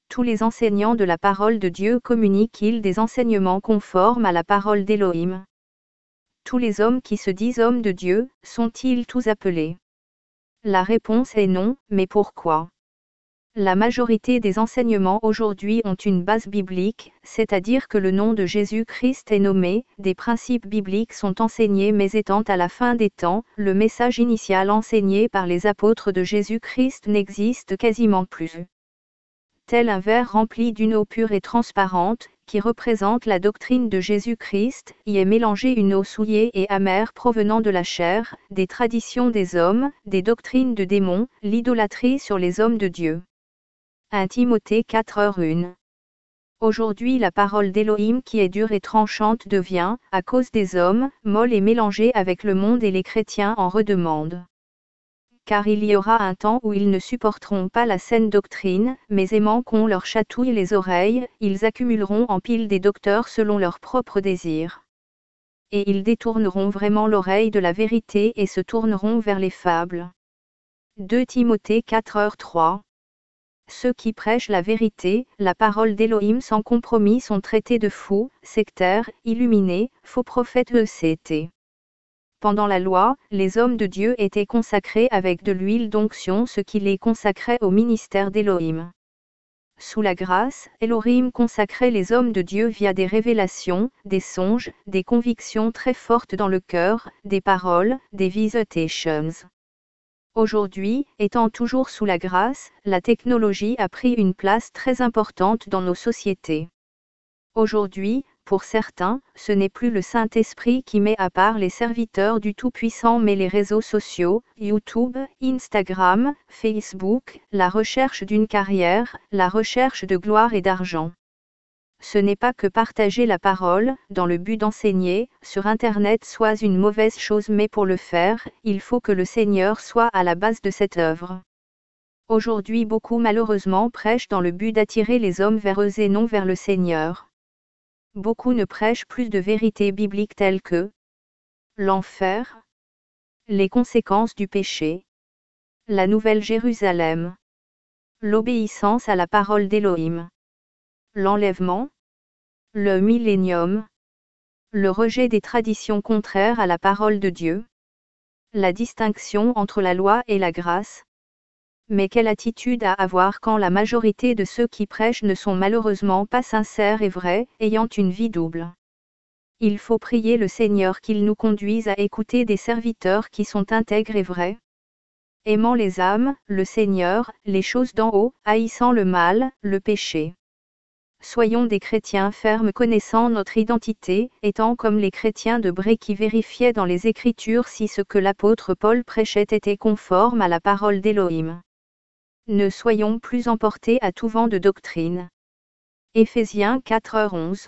Tous les enseignants de la parole de Dieu communiquent-ils des enseignements conformes à la parole d'Élohim? Tous les hommes qui se disent hommes de Dieu, sont-ils tous appelés? La réponse est non, mais pourquoi? La majorité des enseignements aujourd'hui ont une base biblique, c'est-à-dire que le nom de Jésus-Christ est nommé, des principes bibliques sont enseignés, mais étant à la fin des temps, le message initial enseigné par les apôtres de Jésus-Christ n'existe quasiment plus. Tel un verre rempli d'une eau pure et transparente, qui représente la doctrine de Jésus-Christ, y est mélangée une eau souillée et amère provenant de la chair, des traditions des hommes, des doctrines de démons, l'idolâtrie sur les hommes de Dieu. 1 Timothée 4h1. Aujourd'hui la parole d'Élohim qui est dure et tranchante devient, à cause des hommes, molle et mélangée avec le monde et les chrétiens en redemandent. Car il y aura un temps où ils ne supporteront pas la saine doctrine, mais aimant qu'on leur chatouille les oreilles, ils accumuleront en pile des docteurs selon leurs propres désirs. Et ils détourneront vraiment l'oreille de la vérité et se tourneront vers les fables. 2 Timothée 4h3. Ceux qui prêchent la vérité, la parole d'Élohim sans compromis sont traités de fous, sectaires, illuminés, faux prophètes etc. Pendant la loi, les hommes de Dieu étaient consacrés avec de l'huile d'onction, ce qui les consacrait au ministère d'Élohim. Sous la grâce, Elohim consacrait les hommes de Dieu via des révélations, des songes, des convictions très fortes dans le cœur, des paroles, des visitations. Aujourd'hui, étant toujours sous la grâce, la technologie a pris une place très importante dans nos sociétés. Aujourd'hui, pour certains, ce n'est plus le Saint-Esprit qui met à part les serviteurs du Tout-Puissant mais les réseaux sociaux, YouTube, Instagram, Facebook, la recherche d'une carrière, la recherche de gloire et d'argent. Ce n'est pas que partager la parole, dans le but d'enseigner, sur Internet soit une mauvaise chose, mais pour le faire, il faut que le Seigneur soit à la base de cette œuvre. Aujourd'hui beaucoup malheureusement prêchent dans le but d'attirer les hommes vers eux et non vers le Seigneur. Beaucoup ne prêchent plus de vérités bibliques telles que l'enfer, les conséquences du péché, la Nouvelle Jérusalem, l'obéissance à la parole d'Élohim, l'enlèvement, le millénium, le rejet des traditions contraires à la parole de Dieu, la distinction entre la loi et la grâce. Mais quelle attitude à avoir quand la majorité de ceux qui prêchent ne sont malheureusement pas sincères et vrais, ayant une vie double. Il faut prier le Seigneur qu'il nous conduise à écouter des serviteurs qui sont intègres et vrais, aimant les âmes, le Seigneur, les choses d'en haut, haïssant le mal, le péché. Soyons des chrétiens fermes connaissant notre identité, étant comme les chrétiens de Bré qui vérifiaient dans les Écritures si ce que l'apôtre Paul prêchait était conforme à la parole d'Élohim. Ne soyons plus emportés à tout vent de doctrine. Éphésiens 4h11.